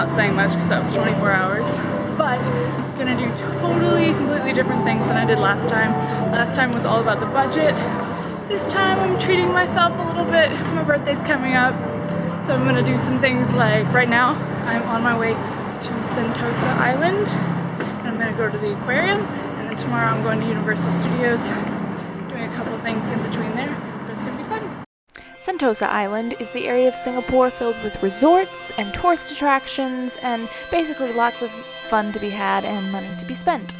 not saying much because that was 24 hours, but I'm gonna do completely different things than I did last time. Last time was all about the budget. This time I'm treating myself a little bit. My birthday's coming up, so I'm gonna do some things like right now I'm on my way to Sentosa Island, and I'm gonna go to the aquarium, and then tomorrow I'm going to Universal Studios, doing a couple of things in between there, but it's gonna be fun. Sentosa Island is the area of Singapore filled with resorts and tourist attractions and basically lots of fun to be had and money to be spent.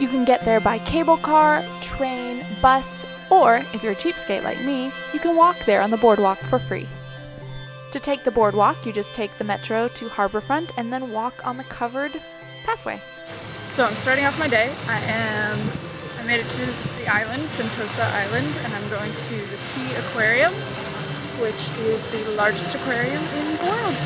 You can get there by cable car, train, bus, or if you're a cheapskate like me, you can walk there on the boardwalk for free. To take the boardwalk, you just take the metro to Harbourfront and then walk on the covered pathway. So I'm starting off my day. I made it to the island, Sentosa Island, and I'm going to the Sea Aquarium, which is the largest aquarium in the world.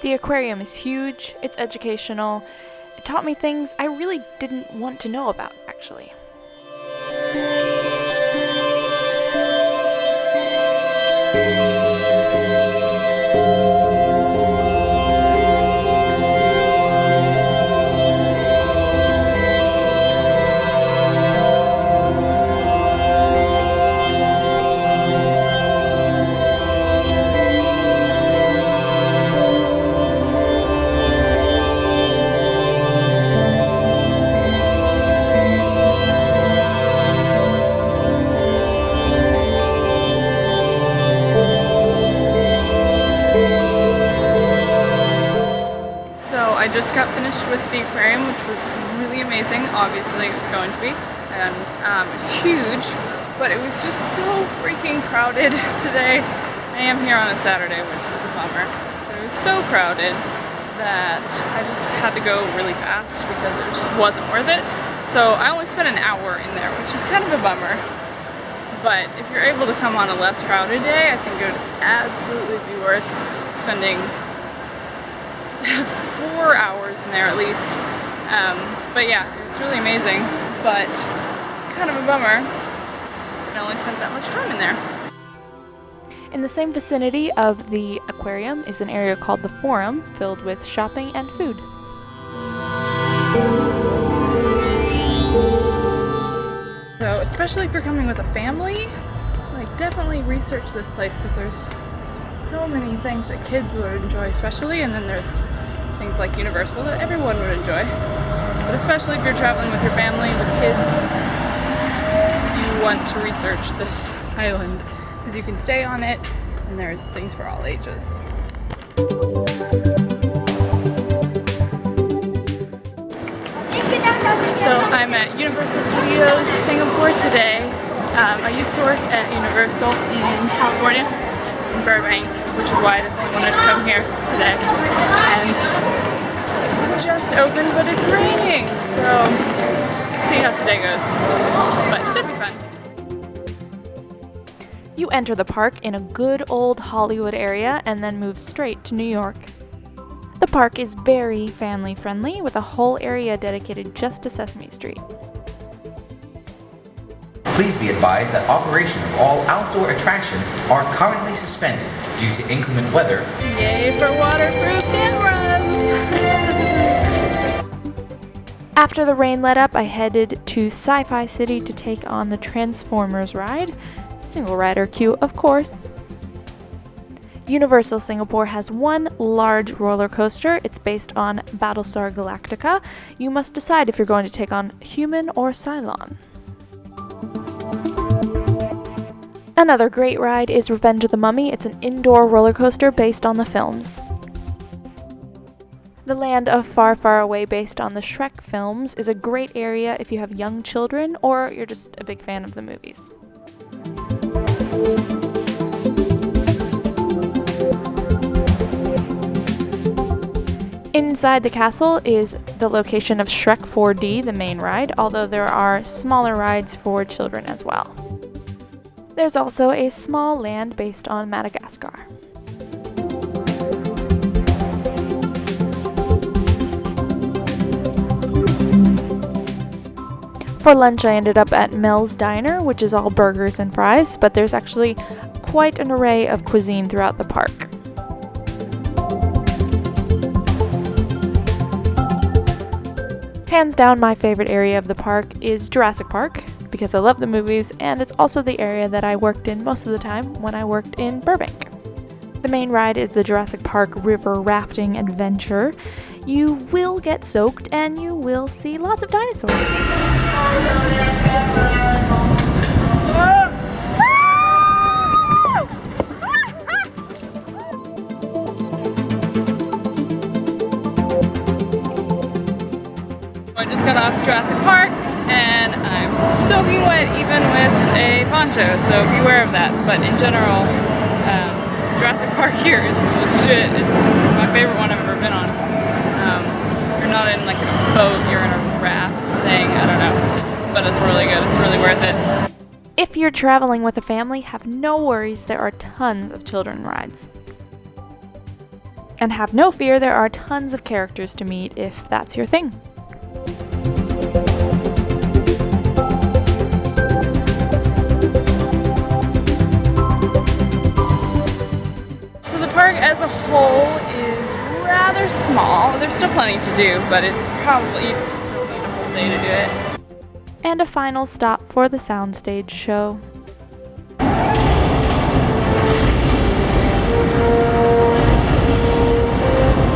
The aquarium is huge, it's educational, it taught me things I really didn't want to know about, actually. I just got finished with the aquarium, which was really amazing. Obviously, it was going to be, and it's huge, but it was just so freaking crowded today. I am here on a Saturday, which is a bummer, but it was so crowded that I just had to go really fast because it just wasn't worth it. So I only spent an hour in there, which is kind of a bummer. But if you're able to come on a less crowded day, I think it would absolutely be worth spending 4 hours in there at least. But yeah, it was really amazing, but kind of a bummer. I only spent that much time in there. In the same vicinity of the aquarium is an area called the Forum, filled with shopping and food. So especially if you're coming with a family, like definitely research this place because there's so many things that kids would enjoy especially, and then there's things like Universal that everyone would enjoy. But especially if you're traveling with your family, with kids, you want to research this island because you can stay on it and there's things for all ages. So I'm at Universal Studios Singapore today. I used to work at Universal in California, in Burbank, which is why I wanted to come here today. And it's just opened, but it's raining, so see how today goes. But it should be fun. You enter the park in a good old Hollywood area and then move straight to New York. The park is very family friendly with a whole area dedicated just to Sesame Street. Please be advised that operation of all outdoor attractions are currently suspended due to inclement weather. Yay for waterproof cameras! After the rain let up, I headed to Sci-Fi City to take on the Transformers ride. Single rider queue, of course. Universal Singapore has one large roller coaster. It's based on Battlestar Galactica. You must decide if you're going to take on Human or Cylon. Another great ride is Revenge of the Mummy. It's an indoor roller coaster based on the films. The Land of Far, Far Away, based on the Shrek films, is a great area if you have young children or you're just a big fan of the movies. Inside the castle is the location of Shrek 4D, the main ride, although there are smaller rides for children as well. There's also a small land based on Madagascar. For lunch, I ended up at Mel's Diner, which is all burgers and fries, but there's actually quite an array of cuisine throughout the park. Hands down, my favorite area of the park is Jurassic Park, because I love the movies, and it's also the area that I worked in most of the time when I worked in Burbank. The main ride is the Jurassic Park River Rafting Adventure. You will get soaked, and you will see lots of dinosaurs. I just got off Jurassic Park and I'm soaking wet even with a poncho, so beware of that. But in general, Jurassic Park here is legit. It's my favorite one I've ever been on. You're not in like a boat, you're in a raft thing, I don't know. But it's really good, it's really worth it. If you're traveling with a family, have no worries, there are tons of children rides. And have no fear, there are tons of characters to meet if that's your thing. So the park as a whole is rather small. There's still plenty to do, but it's probably you'll need a whole day to do it. And a final stop for the soundstage show.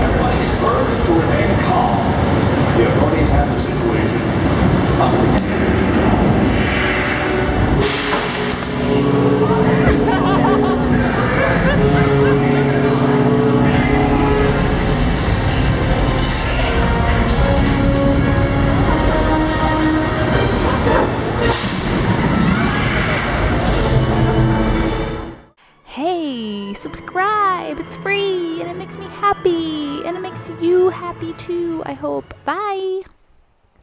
Everybody is urged to remain calm. The authorities have the situation under Hey, subscribe! It's free and it makes me happy and it makes you happy too, I hope. Bye!